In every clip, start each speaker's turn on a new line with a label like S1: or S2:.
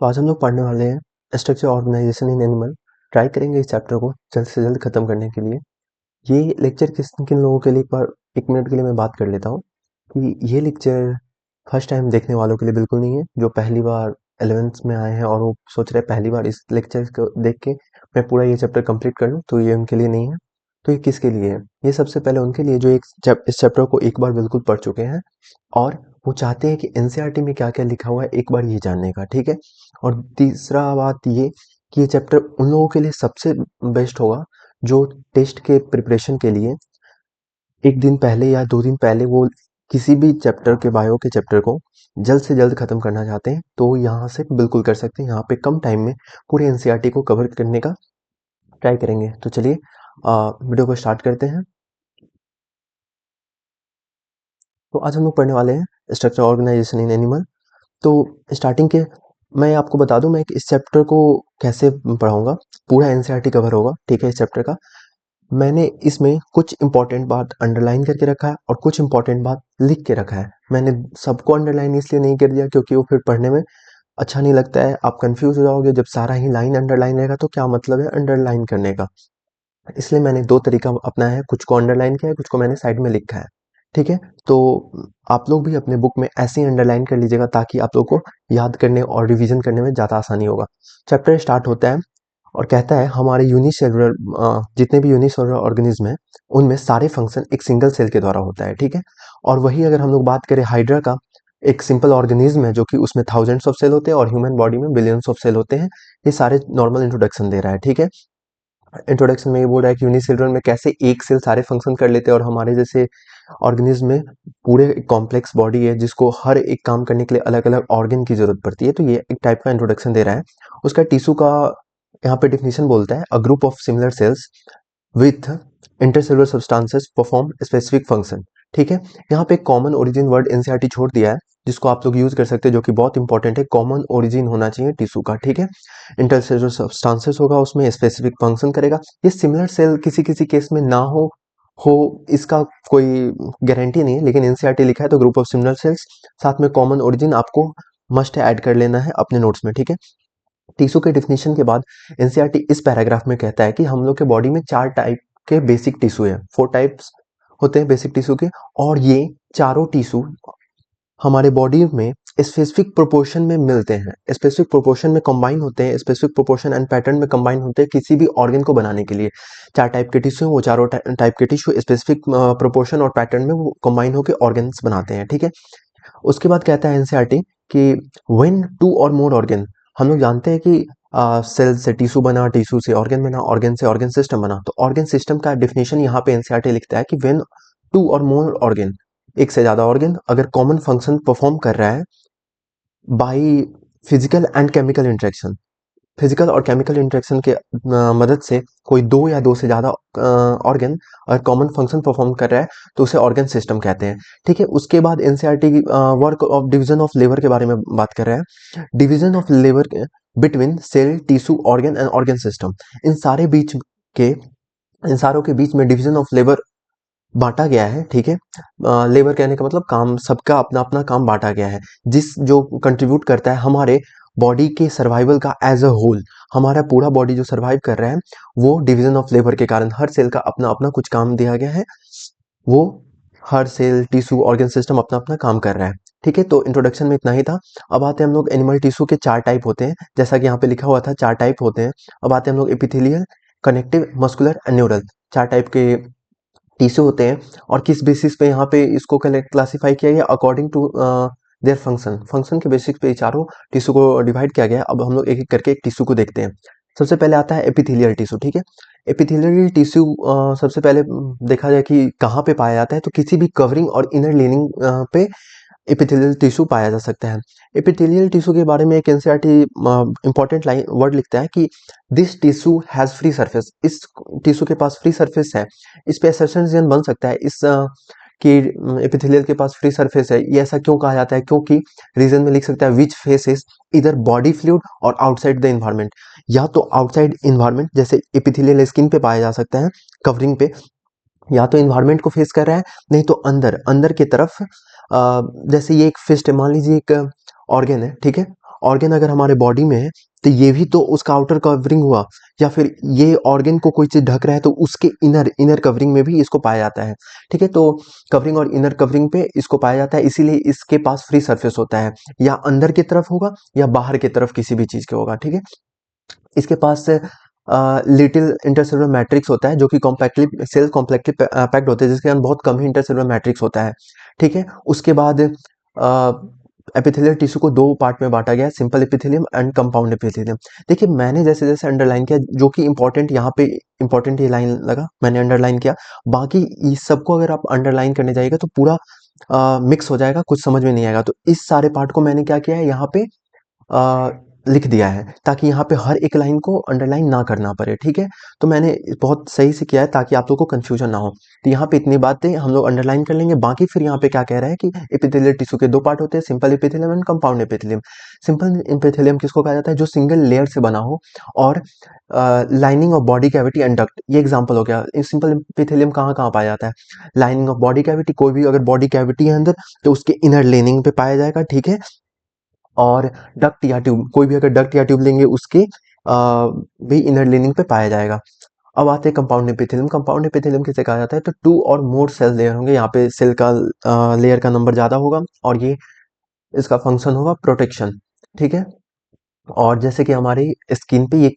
S1: तो आज हम लोग पढ़ने वाले हैं structure organisation in animal. Try करेंगे इस चैप्टर को जल्द से जल्द खत्म करने के लिए। ये लेक्चर किस किन लोगों के लिए, पर एक मिनट के लिए मैं बात कर लेता हूँ कि ये लेक्चर फर्स्ट टाइम देखने वालों के लिए बिल्कुल नहीं है। जो पहली बार 11th में आए हैं और वो सोच रहे हैं पहली बार इस लेक्चर को देख के मैं पूरा ये चैप्टर कंप्लीट कर लूँ, तो ये उनके लिए नहीं है। तो ये किसके लिए है? ये सबसे पहले उनके लिए जो इस चैप्टर को एक बार बिल्कुल पढ़ चुके हैं और वो चाहते हैं कि एनसीईआरटी में क्या-क्या लिखा हुआ है एक बार ये जानने का, ठीक है? और तीसरा बात ये कि ये चैप्टर उन लोगों के लिए सबसे बेस्ट होगा जो टेस्ट के प्रिपरेशन के लिए 1 दिन पहले या 2 दिन पहले वो किसी भी चैप्टर के बायो के चैप्टर को जल्द से जल्द खत्म करना चाहते हैं, तो यहाँ से बिल्कुल कर सकते हैं। यहाँ पे कम टाइम में पूरे एनसीईआरटी को कवर करने का ट्राई करेंगे। तो चलिए वीडियो को स्टार्ट करते हैं। तो आज हम लोग पढ़ने वाले हैं स्ट्रक्चर ऑर्गेनाइजेशन इन एनिमल। तो स्टार्टिंग के मैं आपको बता दूं मैं इस चैप्टर को कैसे पढ़ाऊंगा। पूरा एनसीईआरटी कवर होगा, ठीक है? इस चैप्टर का मैंने इसमें कुछ इंपॉर्टेंट बात अंडरलाइन करके रखा है और कुछ इंपॉर्टेंट बात लिख के रखा है। मैंने सबको अंडरलाइन इसलिए नहीं कर दिया क्योंकि वो फिर पढ़ने में अच्छा नहीं लगता है, आप कंफ्यूज हो जाओगे। जब सारा ही लाइन अंडरलाइन रहेगा तो क्या मतलब है अंडरलाइन करने का। इसलिए मैंने 2 तरीका अपनाया है, कुछ को अंडरलाइन किया है, कुछ को मैंने साइड में लिखा है, ठीक है? तो आप लोग भी अपने बुक में ऐसे ही अंडरलाइन कर लीजिएगा ताकि आप लोग को याद करने और रिवीजन करने में ज़्यादा आसानी होगा। चैप्टर स्टार्ट होता है और कहता है हमारे यूनिसेलुलर जितने भी यूनिसेलुलर ऑर्गेनिज्म हैं उनमें सारे फंक्शन एक सिंगल सेल के द्वारा होता है, ठीक है? और वही अगर हम लोग बात करें हाइड्रा का, एक सिंपल ऑर्गेनिज्म है जो कि उसमें थाउजेंड्स ऑफ सेल होते हैं और ह्यूमन बॉडी में बिलियंस ऑफ सेल होते हैं। ये सारे नॉर्मल इंट्रोडक्शन दे रहा है, ठीक है? इंट्रोडक्शन में ये बोल रहा है कि यूनिसेलुलर में कैसे एक सेल सारे फंक्शन कर लेते हैं और हमारे जैसे ऑर्गेनिज्म में पूरे कॉम्प्लेक्स बॉडी है जिसको हर एक काम करने के लिए अलग अलग ऑर्गन की जरूरत पड़ती है। तो ये एक टाइप का इंट्रोडक्शन दे रहा है। उसका टिश्यू का यहाँ पे डिफिनेशन बोलता है a group of similar sales with intercellular substances perform specific function, ठीक है? यहाँ पे कॉमन ओरिजिन वर्ड एनसीईआरटी छोड़ दिया है जिसको आप लोग यूज कर सकते हैं, जो कि बहुत इंपॉर्टेंट है। कॉमन ओरिजिन होना चाहिए टिश्यू का, ठीक है? इंटरसेलुलर सब्सटेंसेस होगा, उसमें स्पेसिफिक फंक्शन करेगा। ये सिमिलर सेल किसी किसी केस में ना हो इसका कोई गारंटी नहीं है, लेकिन एनसीईआरटी लिखा है तो ग्रुप ऑफ सिमिलर सेल्स, साथ में कॉमन ओरिजिन आपको मस्ट ऐड कर लेना है अपने नोट्स में, ठीक है? टिश्यू के डिफिनेशन के बाद एनसीईआरटी इस पैराग्राफ में कहता है कि हम लोग के बॉडी में 4 टाइप के बेसिक टिश्यू है, 4 टाइप्स होते हैं बेसिक टिश्यू के, और ये चारों टिश्यू हमारे बॉडी में स्पेसिफिक प्रोपोर्शन में मिलते हैं, स्पेसिफिक प्रोपोर्शन में कंबाइन होते हैं, स्पेसिफिक प्रोपोर्शन एंड पैटर्न में कंबाइन होते हैं किसी भी ऑर्गन को बनाने के लिए। 4 टाइप के टिश्यू, वो चारों टाइप के टिश्यू स्पेसिफिक प्रोपोर्शन और पैटर्न में वो कंबाइन होकर ऑर्गन्स बनाते हैं, ठीक है? उसके बाद कहता है एनसीईआरटी कि व्हेन 2 और मोर ऑर्गन, हम लोग जानते हैं कि सेल से टिश्यू बना, टिश्यू से ऑर्गन बना, ऑर्गन से ऑर्गन सिस्टम बना। तो ऑर्गन सिस्टम का डेफिनेशन यहाँ पे एनसीईआरटी लिखता है कि व्हेन 2 और मोर ऑर्गन, एक से ज्यादा ऑर्गन अगर कॉमन फंक्शन परफॉर्म कर रहा है by physical and chemical interaction, physical और केमिकल इंटरेक्शन के मदद से कोई 2 या 2 से ज़्यादा ऑर्गन अगर कॉमन फंक्शन परफॉर्म कर रहा है तो उसे ऑर्गन सिस्टम कहते हैं, ठीक है? उसके बाद NCERT work of division of labour के बारे में बात कर रहा है। Division of labour between cell, tissue, organ and organ system, इन सारे बीच के इन सारों के बीच में डिवीजन ऑफ लेबर बांटा गया है, ठीक है? लेबर कहने का मतलब काम, सबका अपना अपना काम बांटा गया है, जिस जो कंट्रीब्यूट करता है हमारे बॉडी के सर्वाइवल का एज अ होल। हमारा पूरा बॉडी जो सर्वाइव कर रहा है वो डिवीजन ऑफ लेबर के कारण, हर सेल का अपना अपना कुछ काम दिया गया है, वो हर सेल, टिश्यू, ऑर्गन सिस्टम अपना अपना काम कर रहा है, ठीक है? तो इंट्रोडक्शन में इतना ही था। अब आते हैं हम लोग एनिमल टिश्यू के 4 टाइप होते हैं, जैसा कि यहाँ पे लिखा हुआ था 4 टाइप होते हैं। अब आते हैं हम लोग epithelial, connective, muscular and neural. 4 type के टिश्यू होते हैं और किस बेसिस पे यहाँ पे इसको क्लासिफाई किया गया according to their function, function के बेसिस पे चारों टिश्यू को डिवाइड किया गया है। अब हम लोग एक एक करके एक टिश्यू को देखते हैं। सबसे पहले आता है एपिथेलियल टिश्यू, ठीक है? एपिथेलियल टिश्यू सबसे पहले देखा जाए कि कहाँ पे पाया जाता है, तो किसी भी कवरिंग और इनर लिनिंग पे एपिथेलियल टिश्यू पाया जा सकता है। एपिथेलियल टिश्यू के बारे में एक एनसीईआरटी इंपॉर्टेंट लाइन वर्ड लिखता है कि this tissue has free surface, इस टिश्यू के पास फ्री सरफेस है। इस पे असर्शन बन सकता है इस कि एपिथेलियल के पास फ्री सरफेस है, ये ऐसा क्यों कहा जाता है? क्योंकि रीजन में लिख सकता है विच फेस इज इधर बॉडी फ्लूइड और आउटसाइड द इन्वायरमेंट, या तो आउटसाइड इन्वायरमेंट जैसे एपिथेलियल स्किन पे पाया जा सकता है, कवरिंग पे, या तो इन्वायरमेंट को फेस कर रहा है, नहीं तो अंदर अंदर की तरफ जैसे ये एक फिस्ट है, मान लीजिए एक ऑर्गन है, ठीक है? ऑर्गन अगर हमारे बॉडी में है तो ये भी तो उसका आउटर कवरिंग हुआ, या फिर ये ऑर्गन को कोई चीज़ ढक रहा है तो उसके इनर कवरिंग में भी इसको पाया जाता है। ठीक है, तो कवरिंग और इनर कवरिंग पे इसको पाया जाता है, इसीलिए इसके पास फ्री सरफेस होता है, या अंदर की तरफ होगा या बाहर की तरफ किसी भी चीज़ के होगा। ठीक है, इसके पास लिटिल इंटरसेलुलर मैट्रिक्स होता है जो कि कॉम्पैक्टली सेल कॉम्प्लेक्टली पैक्ड होते हैं, जिसके अंदर बहुत कम ही इंटरसेलुलर मैट्रिक्स होता है। ठीक है, उसके बाद एपिथेलियल टिश्यू को दो पार्ट में बांटा गया है, simple epithelium and compound epithelium. देखिए मैंने जैसे जैसे अंडरलाइन किया, जो कि इंपॉर्टेंट यहाँ पे इंपॉर्टेंट ये लाइन लगा, मैंने अंडरलाइन किया। बाकी इस सबको अगर आप अंडरलाइन करने जाइएगा तो पूरा मिक्स हो जाएगा, कुछ समझ में नहीं आएगा। तो इस सारे पार्ट को मैंने क्या किया है यहाँ पे अ, लिख दिया है, ताकि यहाँ पे हर एक लाइन को अंडरलाइन ना करना पड़े। ठीक है, तो मैंने बहुत सही से किया है ताकि आप लोगों को कंफ्यूजन ना हो। तो यहाँ पे इतनी बातें हम लोग अंडरलाइन कर लेंगे। बाकी फिर यहाँ पे क्या कह रहा है कि एपिथेलियल टिश्यू के दो पार्ट होते हैं, simple epithelium and compound epithelium. Simple epithelium किसको कहा जाता है? जो सिंगल लेयर से बना हो और lining of body cavity and duct, ये एग्जाम्पल हो गया। सिंपल एपिथेलियम कहाँ कहाँ पाया जाता है? लाइनिंग ऑफ बॉडी कैविटी, कोई भी अगर बॉडी कैविटी है अंदर तो उसके इनर लाइनिंग पे पाया जाएगा। ठीक है, और डक्ट या ट्यूब, कोई भी अगर डक्ट या ट्यूब लेंगे उसके भी इनर लाइनिंग पे पाया जाएगा। अब आते हैं कंपाउंड एपिथेलियम। कंपाउंड एपिथेलियम किसे कहा जाता है? तो टू और मोर सेल लेयर होंगे, यहाँ पे सेल का लेयर का नंबर ज्यादा होगा और ये इसका फंक्शन होगा प्रोटेक्शन। ठीक है, और जैसे कि हमारी स्किन पे ये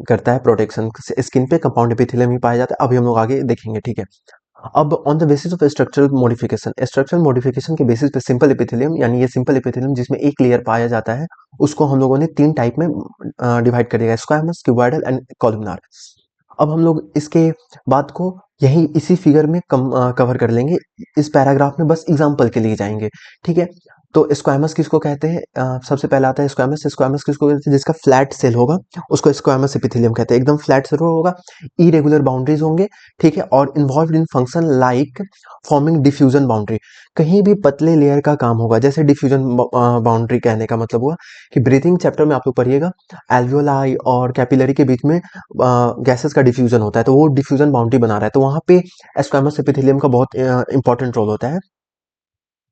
S1: करता है प्रोटेक्शन, स्किन पे कंपाउंड एपिथेलियम ही पाया जाता है। अभी हम लोग आगे देखेंगे। ठीक है, अब on the basis of structural modification के बेसिस पे सिंपल एपिथेलियम, यानी ये सिंपल एपिथेलियम जिसमें एक लेयर पाया जाता है, उसको हम लोगों ने तीन टाइप में डिवाइड कर दिया, स्क्वामस, क्यूबॉइडल एंड कॉलमनार। अब हम लोग इसके बात को यही इसी फिगर में कवर कर लेंगे, इस पैराग्राफ में बस एग्जांपल के लिए जाएंगे। ठीक है, तो स्क्वामस किसको कहते हैं? सबसे पहला आता है स्क्वामस। स्क्वामस किसको कहते हैं? जिसका फ्लैट सेल होगा उसको स्क्वामस एपिथेलियम कहते हैं, एकदम फ्लैट सेल होगा, इरेगुलर बाउंड्रीज होंगे। ठीक है, और involve in function like forming diffusion boundary, कहीं भी पतले लेयर का काम होगा। जैसे डिफ्यूजन बाउंड्री कहने का मतलब हुआ कि ब्रीथिंग चैप्टर में आप लोग पढ़िएगा, एल्वियोलाई और कैपिलरी के बीच में गैसेस का डिफ्यूजन होता है, तो वो डिफ्यूजन बाउंड्री बना रहा है, तो वहां पे स्क्वामस एपिथेलियम का बहुत इंपॉर्टेंट रोल होता है।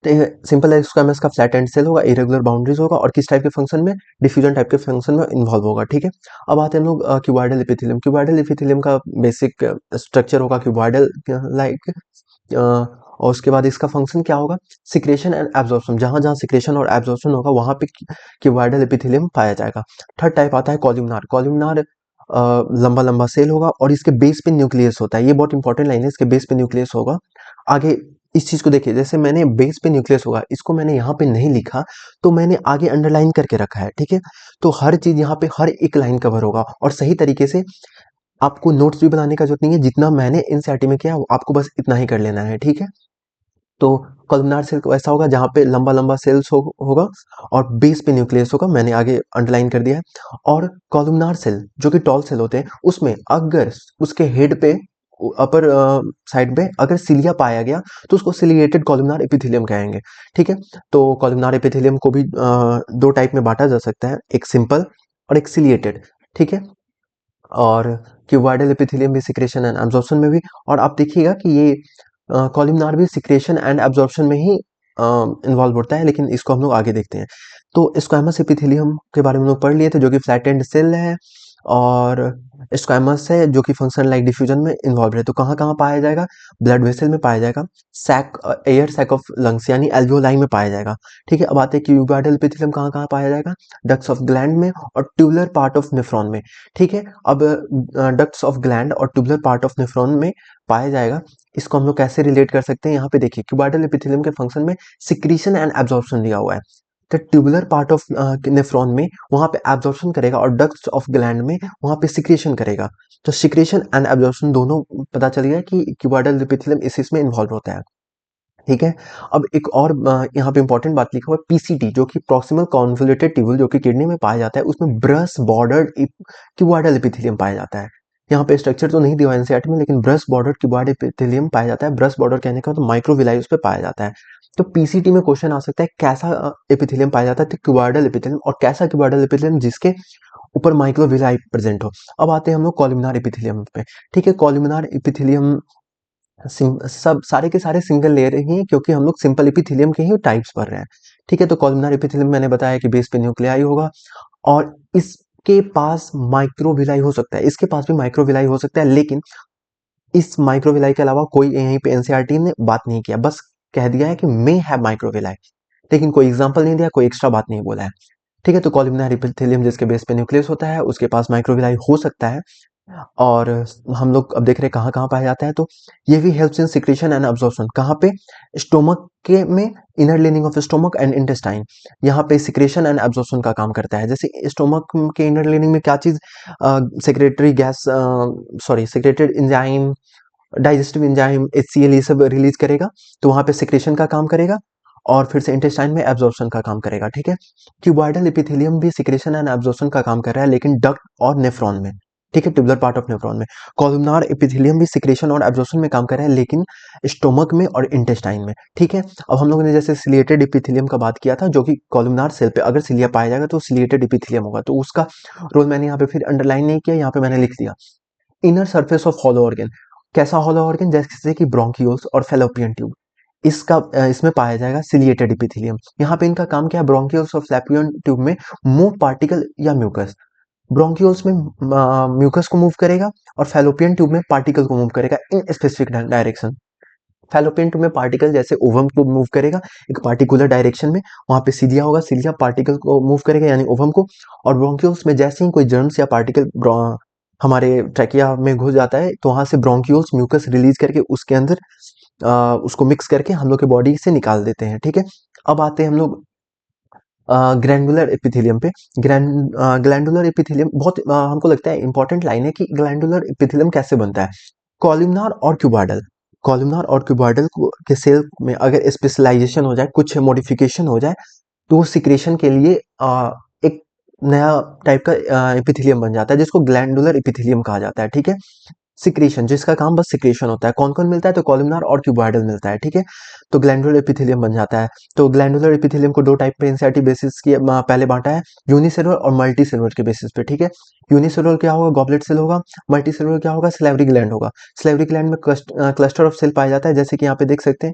S1: तो सिंपल स्क्वामस का फ्लैट एंड सेल होगा, इरेगुलर बाउंड्रीज होगा, और किस टाइप के फंक्शन में? डिफ्यूजन टाइप के फंक्शन में इन्वॉल्व होगा। ठीक है, अब आते हैं हम लोग क्यूबॉइडल एपिथेलियम। क्यूबॉइडल एपिथेलियम का बेसिक स्ट्रक्चर होगा क्यूबॉइडल लाइक, और उसके बाद इसका फंक्शन क्या होगा? सिक्रेशन एंड एब्जॉर्प्शन, जहां जहां सिक्रेशन और एब्जॉर्प्शन होगा वहां पे क्यूबॉइडल एपिथेलियम पाया जाएगा। थर्ड टाइप आता है कॉलमनार। कॉलमनार लंबा लंबा सेल होगा और इसके बेस पे न्यूक्लियस होता है, ये बहुत इंपॉर्टेंट लाइन है, इसके बेस पे न्यूक्लियस होगा। आगे इस चीज को देखिए, जैसे मैंने बेस पे न्यूक्लियस होगा, इसको मैंने यहाँ पे नहीं लिखा, तो मैंने आगे अंडरलाइन करके रखा है। ठीक है, तो हर चीज यहाँ पे हर एक लाइन कवर होगा, और सही तरीके से आपको नोट्स भी बनाने का जरूरत नहीं है, जितना मैंने एनसीईआरटी में किया आपको बस इतना ही कर लेना है। ठीक है, तो कॉलमनार सेल को ऐसा होगा जहां पे लंबा लंबा सेल्स होगा और बेस पे न्यूक्लियस होगा, मैंने आगे अंडरलाइन कर दिया है। और कॉलमनार सेल जो कि टॉल सेल होते हैं, उसमें अगर उसके हेड पे अपर साइड पे अगर सिलिया पाया गया तो उसको सिलिएटेड कॉलमनार एपिथेलियम कहेंगे। ठीक है, तो कॉलमनार एपिथेलियम को भी दो टाइप में बांटा जा सकता है, एक सिंपल और एक सिलिएटेड। ठीक है, और क्यूबॉइडल एपिथेलियम भी सिक्रेशन एंड एब्जॉर्प्शन में भी, और आप देखिएगा कि ये कॉलमनार भी सिक्रेशन एंड एब्जॉर्प्शन में ही इन्वॉल्व होता है, लेकिन इसको हम लोग आगे देखते हैं। तो स्क्वामस एपिथेलियम के बारे में हम लोग पढ़ लिए थे, जो कि फ्लैट एंड सेल है, और स्क्वामस है जो कि फंक्शन लाइक डिफ्यूजन में इन्वॉल्व है। तो कहाँ कहाँ पाया जाएगा? ब्लड वेसल में पाया जाएगा, sac air sac of lungs यानी एल्वियोलाई में पाया जाएगा। ठीक है, अब आते हैं क्यूबॉइडल एपिथेलियम कहाँ कहाँ पाया जाएगा? डक्ट्स ऑफ ग्लैंड में और ट्यूबुलर पार्ट ऑफ नेफ्रॉन में। ठीक है, अब डक्ट्स ऑफ ग्लैंड और ट्यूबुलर पार्ट ऑफ नेफ्रॉन में पाया जाएगा। इसको हम लोग कैसे रिलेट कर सकते हैं? यहाँ पे देखिए, क्यूबॉइडल एपिथेलियम के फंक्शन में सिक्रीशन एंड एब्जॉर्प्शन दिया हुआ है, तो ट्यूबुलर पार्ट ऑफ नेफ्रॉन में वहां पे एब्जॉर्प्शन करेगा और डक्ट्स ऑफ ग्लैंड में वहां पे सिक्रेशन करेगा। तो सिक्रेशन एंड एब्जॉर्प्शन दोनों पता चल गया कि क्यूबॉइडल एपिथेलियम इसमें इन्वॉल्व होता है। ठीक है, अब एक और यहाँ पे इंपॉर्टेंट बात लिखा हुआ है, पीसीटी, जो कि प्रॉक्सिमल कॉन्वोल्यूटेड ट्यूबुल, जो कि किडनी में पाया जाता है, उसमें ब्रश बॉर्डर्ड क्यूबॉइडल एपिथेलियम पाया जाता है। यहाँ पे स्ट्रक्चर तो नहीं दिया एनसीईआरटी में, लेकिन ब्रश बॉर्डर क्यूबॉइडल एपिथेलियम पाया जाता है। ब्रश बॉर्डर कहने का तो माइक्रोविलाई उस पे पाया जाता है। तो पीसीटी में क्वेश्चन आ सकता है कैसा एपिथेलियम पाया जाता है? तो क्यूबॉइडल एपिथेलियम, और कैसा क्यूबॉइडल एपिथेलियम? जिसके ऊपर माइक्रोविलाई प्रेजेंट हो। अब आते हैं हम लोग कॉलमनार एपिथेलियम पे। ठीक है, कॉलमनार एपिथेलियम सब सारे के सारे सिंगल लेयर ही हैं, क्योंकि हम लोग सिंपल एपिथेलियम के ही टाइप्स पढ़ रहे हैं। ठीक है। तो कॉलमनार एपिथेलियम मैंने बताया कि बेस पे न्यूक्लियाई होगा और इसके पास माइक्रोविलाई हो सकता है, इसके पास भी माइक्रोविलाई हो सकता है, लेकिन इस माइक्रोविलाई के अलावा कोई यहीं पे एनसीईआरटी ने बात नहीं किया, बस कह दिया है कि मे हैव माइक्रोविलाई, लेकिन कोई एग्जांपल नहीं दिया, कोई एक्स्ट्रा बात नहीं बोला है। ठीक है। तो कॉलमनार एपिथेलियम जिसके बेस पे न्यूक्लियस होता है उसके पास माइक्रोविलाई हो सकता है। और हम लोग अब देख रहे हैं कहाँ कहाँ पाया जाता है, तो ये भी helps in secretion and absorption. कहाँ पे? स्टोमक के में, inner lining of stomach and intestine, यहाँ पे सिक्रेशन एंड अब्जॉर्प्शन का काम करता है। जैसे स्टोमक के इनर लिनिंग में क्या चीज secretary gas, sorry secreted enzyme, digestive enzyme, HCl ये सब रिलीज करेगा, तो वहां पे सिक्रेशन का काम करेगा और फिर से इंटेस्टाइन में एब्जॉर्प्शन का काम करेगा। ठीक है। क्यूबॉइडल एपिथेलियम भी सिक्रेशन एंड एब्जॉर्प्शन का काम कर रहा है, लेकिन डक्ट और नेफ्रॉन में। ठीक है, ट्यूबुलर पार्ट ऑफ नेफ्रॉन में। कॉलमनार एपिथेलियम भी सिक्रेशन और एब्जॉर्प्शन में काम कर रहा है, लेकिन स्टोमक में और इंटेस्टाइन में। ठीक है। अब हम लोगों ने जैसे सिलिएटेड एपिथेलियम का बात किया था, जो कि कॉलमनार सेल पे अगर सिलिया पाया जाएगा तो सिलिएटेड एपिथेलियम होगा, तो उसका रोल मैंने यहाँ पे फिर अंडरलाइन नहीं किया, यहाँ पे मैंने लिख दिया। Inner surface of hollow organ, कैसा हॉलो ऑर्गन? जैसे कि ब्रोंकियोल्स और फेलोपियन ट्यूब, इसका इसमें पाया जाएगा सिलिएटेड एपिथेलियम। यहाँ पे इनका काम क्या है? ब्रोंकियोल्स और फेलोपियन ट्यूब में मूव पार्टिकल या म्यूकस, ब्रोंकियोल्स में म्यूकस को मूव करेगा और फेलोपियन ट्यूब में पार्टिकल को मूव करेगा in specific direction. Fallopian tube में पार्टिकल जैसे ओवम को मूव करेगा एक पार्टिकुलर डायरेक्शन में, वहां पे सीलिया होगा, सीलिया पार्टिकल को मूव करेगा यानी ओवम को, और ब्रोंकियोल्स में जैसे ही कोई जर्म्स या पार्टिकल हमारे ट्रैकिया में घुस जाता है, तो वहां से ब्रोंकियोल्स म्यूकस रिलीज करके उसके अंदर उसको मिक्स करके हम लोग के बॉडी से निकाल देते हैं। ठीक है। अब आते हैं हम लोग ग्लैंडुलर एपिथेलियम पे। ग्लैंडुलर एपिथेलियम बहुत हमको लगता है इंपॉर्टेंट लाइन है कि ग्लैंडुलर एपिथेलियम कैसे बनता है। कॉलमनार और क्यूबॉइडल, कॉलमनार और क्यूबॉइडल के सेल में अगर स्पेशलाइजेशन हो जाए, कुछ मॉडिफिकेशन हो जाए, तो वो सिक्रेशन के लिए एक नया टाइप का एपिथेलियम बन जाता है, जिसको ग्लैंडुलर एपिथेलियम कहा जाता है। ठीक है। सिक्रेशन, जिसका काम बस सिक्रेशन होता है। कौन कौन मिलता है? तो कॉलमनार और क्यूबॉइडल मिलता है। ठीक है। तो ग्लैंडुलर एपिथेलियम बन जाता है। तो ग्लैंडुलर एपिथेलियम को दो टाइप पे एनसीईआरटी बेसिस की पहले बांटा है, यूनिसेलुलर और मल्टी सेलुलर के बेसिस पे। ठीक है। यूनिसेलुलर क्या होगा? गॉबलेट सेल होगा। मल्टी सेलुलर क्या होगा? स्लेवरी ग्लैंड होगा। स्लेवरी ग्लैंड में क्लस्टर ऑफ सेल पाया जाता है, जैसे कि यहाँ पे देख सकते हैं,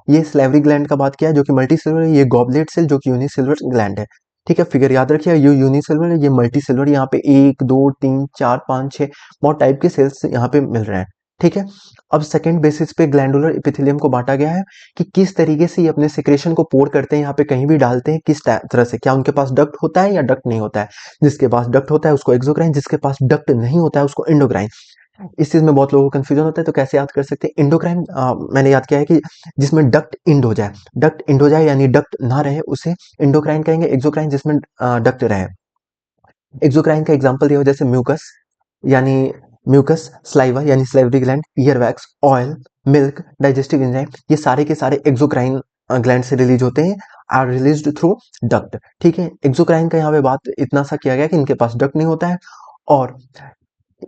S1: ये स्लेवरी ग्लैंड का बात किया है जो कि मल्टी सेलुलर है, ये गॉबलेट सेल जो कि यूनिसेलुलर ग्लैंड है। ठीक है। फिगर याद रखिए, ये यूनिसेलुलर है, ये मल्टी सेलुलर, यहाँ पे 1 2 3 4 5 6 बहुत टाइप के सेल्स यहाँ पे मिल रहे हैं। ठीक है। अब सेकंड बेसिस पे ग्लैंडुलर एपिथेलियम को बांटा गया है कि किस तरीके से ये अपने सिक्रेशन को पोर करते हैं, यहाँ पे कहीं भी डालते हैं, किस तरह से, क्या उनके पास डक्ट होता है या डक्ट नहीं होता है। जिसके पास डक्ट होता है उसको एक्सोक्राइन, जिसके पास डक्ट नहीं होता है उसको एंडोक्राइन। इस चीज में बहुत लोगों को कंफ्यूजन होता है, तो कैसे याद कर सकते हैं? एंडोक्राइन मैंने याद किया है कि जिसमें डक्ट इंड हो जाए, डक्ट इंड हो जाए यानी डक्ट ना रहे उसे एंडोक्राइन कहेंगे। एक्सोक्राइन जिसमें डक्ट रहे। एक्सोक्राइन का एग्जांपल ये हो जैसे म्यूकस यानी म्यूकस, स्लाइवा यानी salivary gland, ear wax, oil, milk, digestive enzyme, ये सारे के सारे एक्सोक्राइन ग्लैंड से रिलीज होते हैं, आर रिलीज्ड थ्रू डक्ट। ठीक है। एक्सोक्राइन का यहाँ पे बात इतना सा किया गया कि इनके पास डक्ट नहीं होता है। और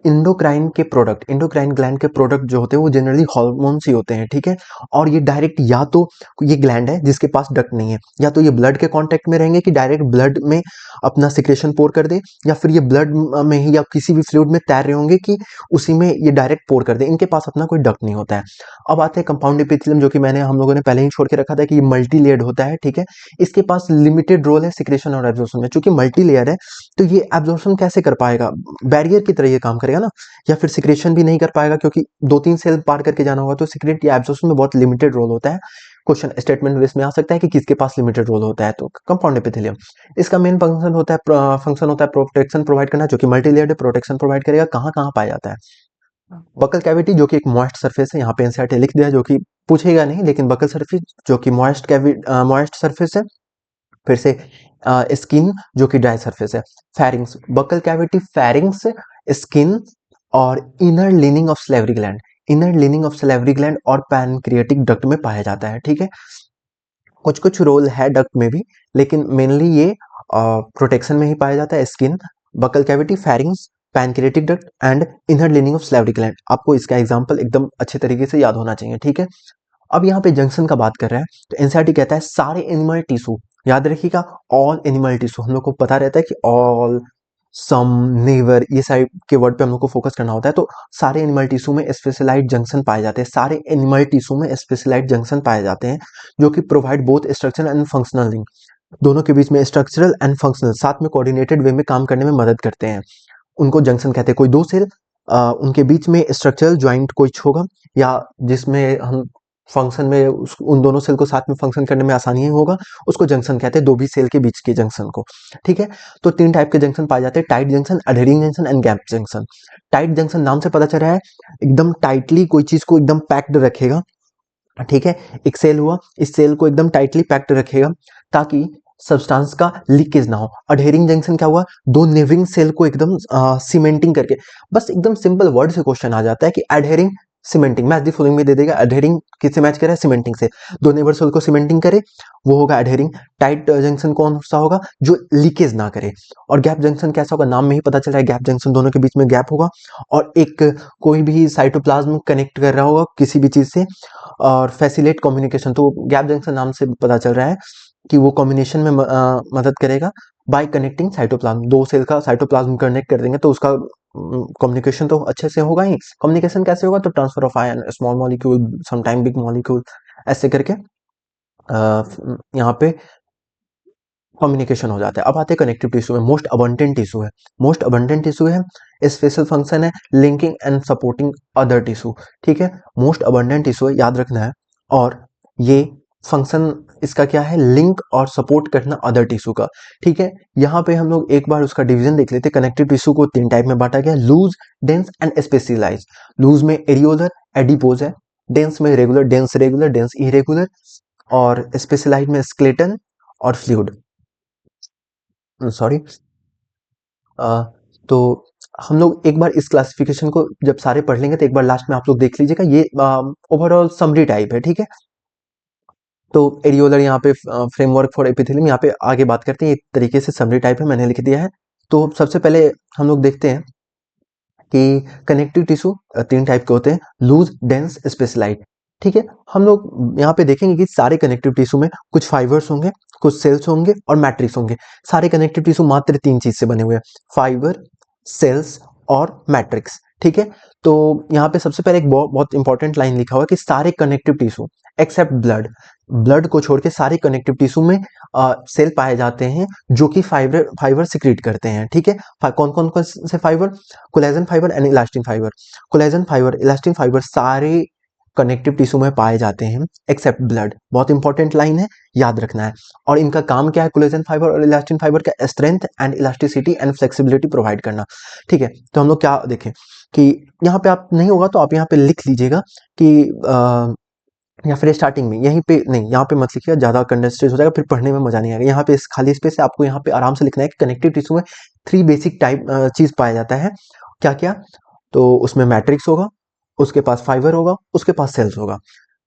S1: इंडोक्राइन के प्रोडक्ट, इंडोक्राइन ग्लैंड के प्रोडक्ट जो होते हैं वो जनरली हार्मोन्स ही होते हैं। ठीक है। और ये डायरेक्ट, या तो ये ग्लैंड है जिसके पास डक्ट नहीं है, या तो ये ब्लड के कांटेक्ट में रहेंगे कि डायरेक्ट ब्लड में अपना सिक्रेशन पोर कर दे, या फिर ये ब्लड में ही या किसी भी फ्लूइड में तैर रहे होंगे कि उसी में ये डायरेक्ट पोर कर दे। इनके पास अपना कोई डक्ट नहीं होता है। अब आते हैं कंपाउंड एपिथेलियम, जो कि हम लोगों ने पहले ही छोड़ के रखा था कि ये मल्टी लेयर्ड होता है। ठीक है। इसके पास लिमिटेड रोल है सिक्रेशन और एब्जॉर्प्शन में। चूंकि मल्टी लेयर है तो ये एब्जॉर्प्शन कैसे कर पाएगा? बैरियर की तरह ये काम करेगा ना, या फिर सिक्रेशन भी नहीं कर पाएगा क्योंकि 2-3 सेल पार करके जाना होगा, तो सिक्रेट या एब्जॉर्प्शन में बहुत लिमिटेड रोल होता है। क्वेश्चन स्टेटमेंट बेस में आ सकता है कि किसके पास लिमिटेड रोल होता है, तो कंपाउंड एपिथेलियम। इसका मेन फंक्शन होता है प्रोटेक्शन प्रोवाइड करना, जो कि मल्टी लेयर्ड प्रोटेक्शन प्रोवाइड करेगा। कहाँ कहाँ पाया जाता है? बकल कैविटी, जो कि एक मॉइस्ट सरफेस है, यहाँ पे एनसीईआरटी लिख दिया, जो कि पूछेगा नहीं, लेकिन बकल सरफेस जो कि मॉइस्ट सरफेस है। फिर से स्किन जो कि ड्राई सरफेस है। Pharynx, buccal cavity, pharynx, skin और inner lining of salivary gland, inner lining of salivary gland और पैनक्रियाटिक डक्ट में पाया जाता है। ठीक है। कुछ कुछ रोल है डक्ट में भी, लेकिन मेनली ये प्रोटेक्शन में ही पाया जाता है। Skin, buckle cavity, pharynx, pancreatic duct and inner lining of salivary gland. आपको इसका एग्जांपल एकदम अच्छे तरीके से याद होना चाहिए। ठीक है। अब यहाँ पे जंक्शन का बात कर रहे हैं, तो एनसीईआरटी कहता है सारे एनिमल टिश्यू, याद रखिएगा, ऑल एनिमल टिश्यू। हम लोग को पता रहता है कि ऑल, सम, नेवर, ये सारे के वर्ड पे हम लोग को फोकस करना होता है। तो सारे एनिमल टिश्यू में स्पेशलाइज्ड जंक्शन पाए जाते हैं, सारे एनिमल टिश्यू में स्पेशलाइज्ड जंक्शन पाए जाते हैं, जो कि provide both structural and functional link. दोनों के बीच में स्ट्रक्चरल एंड फंक्शनल साथ में कोऑर्डिनेटेड वे में काम करने में मदद करते हैं, उनको जंक्शन कहते हैं। कोई दो सेल उनके बीच में स्ट्रक्चरल ज्वाइंट कुछ होगा या जिसमें हम फंक्शन में उन दोनों सेल को साथ में फंक्शन करने में आसानी होगा, उसको जंक्शन कहते हैं, दो भी सेल के बीच के जंक्शन को। ठीक है, तो तीन टाइप के जंक्शन पाए जाते हैं, tight junction, adhering junction and gap junction. Tight junction नाम से पता चल रहा है एकदम टाइटली कोई चीज को एकदम पैक्ड रखेगा। ठीक है, एक सेल हुआ, इस सेल को एकदम टाइटली पैक्ड रखेगा ताकि सब्सटेंस का लीकेज ना हो। अडहेरिंग जंक्शन क्या हुआ, दो नेबरिंग सेल को एकदम सीमेंटिंग करके, बस एकदम सिंपल वर्ड से क्वेश्चन आ जाता है कि अडहेरिंग सीमेंटिंग, मैच द फॉलोइंग में दे देगा। अडहेरिंग किससे मैच करे, सीमेंटिंग से, दो नेबर सेल को सीमेंटिंग करे वो होगा अडहेरिंग। टाइट जंक्शन कौन सा होगा, जो लीकेज ना करे। और गैप जंक्शन कैसा होगा, नाम में ही पता चल रहा है गैप जंक्शन, दोनों के बीच में गैप होगा और एक कोई भी साइटोप्लाज्म कनेक्ट कर रहा होगा किसी भी चीज से और फैसिलिटेट कम्युनिकेशन, तो गैप जंक्शन नाम से पता चल रहा है कि वो कॉम्बिनेशन में मदद करेगा बाय कनेक्टिंग साइटोप्लाज्म, दो सेल का साइटोप्लाज्म कनेक्ट कर देंगे तो उसका कम्युनिकेशन तो अच्छे से होगा ही। कम्युनिकेशन कैसे होगा, तो transfer of ion, small molecule, sometime big molecule, ऐसे करके यहाँ पे कम्युनिकेशन हो जाता है। अब आते हैं कनेक्टिव टिश्यू में, मोस्ट अबंडेंट टिश्यू है, मोस्ट अबंडेंट टिश्यू है, स्पेशल फंक्शन है linking and supporting other tissue. ठीक है, मोस्ट अबंडेंट टिश्यू है, याद रखना है। और ये फंक्शन इसका क्या है, लिंक और सपोर्ट करना अदर टिश्यू का। ठीक है, यहाँ पे हम लोग एक बार उसका डिवीजन देख लेते हैं। कनेक्टिव टिश्यू को तीन टाइप में बांटा गया, loose, dense and specialise. Loose में एरियोलर, एडिपोज है, डेंस में regular, dense regular, dense irregular, और स्पेशलाइज में स्केलेटन और फ्लूइड, सॉरी। तो हम लोग एक बार इस क्लासिफिकेशन को जब सारे पढ़ लेंगे तो एक बार लास्ट में आप लोग देख लीजिएगा, ये ओवरऑल समरी टाइप है। ठीक है, तो एरियोलर यहाँ पे फ्रेमवर्क फॉर एपिथेलियम, यहाँ पे आगे बात करते हैं, एक तरीके से समरी टाइप है, मैंने लिख दिया है। तो सबसे पहले हम लोग देखते हैं कि कनेक्टिव टिश्यू तीन टाइप के होते हैं, लूज, डेंस, स्पेशलाइट। ठीक है, हम लोग यहाँ पे देखेंगे कि सारे कनेक्टिव टिश्यू में कुछ फाइबर्स होंगे, कुछ सेल्स होंगे और मैट्रिक्स होंगे। सारे कनेक्टिव टिश्यू मात्र तीन चीज से बने हुए हैं, फाइबर, सेल्स और मैट्रिक्स। ठीक है, तो यहाँ पे सबसे पहले एक बहुत इंपॉर्टेंट लाइन लिखा हुआ है कि सारे connective tissue except blood, blood को छोड़ के सारे कनेक्टिव टिश्यू में सेल पाए जाते हैं जो कि फाइबर फाइबर सिक्रीट करते हैं। ठीक है, कौन कौन कौन से fibre, collagen fibre and elastin fibre. Collagen fibre, elastin fibre सारे कनेक्टिव टिश्यू में पाए जाते हैं एक्सेप्ट ब्लड, बहुत इंपॉर्टेंट लाइन है, याद रखना है। और इनका काम क्या है, कोलेजन फाइबर और इलास्टिन फाइबर का strength and elasticity and flexibility provide करना। ठीक है, तो हम लोग क्या देखें कि यहाँ पे आप नहीं होगा तो आप यहाँ पे लिख लीजिएगा कि या फिर स्टार्टिंग में, यहीं पे नहीं, यहाँ पे मत लिखिएगा, ज्यादा कंडेंस्ड हो जाएगा, फिर पढ़ने में मजा नहीं आएगा। यहाँ पे इस खाली स्पेस है, आपको यहाँ पे आराम से लिखना है कि कनेक्टिव टिश्यू में थ्री बेसिक टाइप चीज पाया जाता है। क्या क्या, तो उसमें मैट्रिक्स होगा, उसके पास फाइबर होगा, उसके पास सेल्स होगा।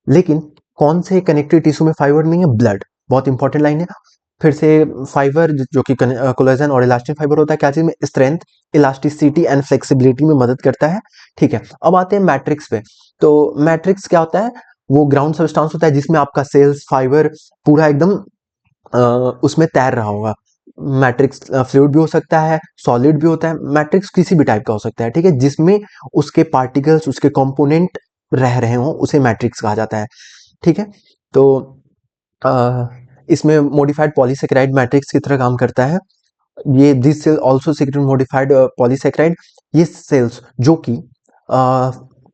S1: लेकिन कौन से कनेक्टिव टिश्यू में फाइबर नहीं है, ब्लड, बहुत इंपॉर्टेंट लाइन है। फिर से फाइबर जो कि कोलेजन और इलास्टिन फाइबर होता है, क्या चीज में, स्ट्रेंथ, इलास्टिसिटी एंड फ्लेक्सिबिलिटी में मदद करता है। ठीक है, अब आते हैं मैट्रिक्स पे। तो मैट्रिक्स क्या होता है, वो ग्राउंड सब्सटेंस होता है जिसमें आपका सेल्स, फाइबर पूरा एकदम उसमें तैर रहा होगा। मैट्रिक्स फ्लूइड भी हो सकता है, सॉलिड भी होता है, मैट्रिक्स किसी भी टाइप का हो सकता है। ठीक है, जिसमें उसके पार्टिकल्स, उसके कंपोनेंट रह रहे हों, उसे मैट्रिक्स कहा जाता है। ठीक है, तो इसमें मॉडिफाइड पॉलीसेकेराइड मैट्रिक्स की तरह काम करता है। ये this cell also secrete modified polysaccharide, ये सेल्स जो कि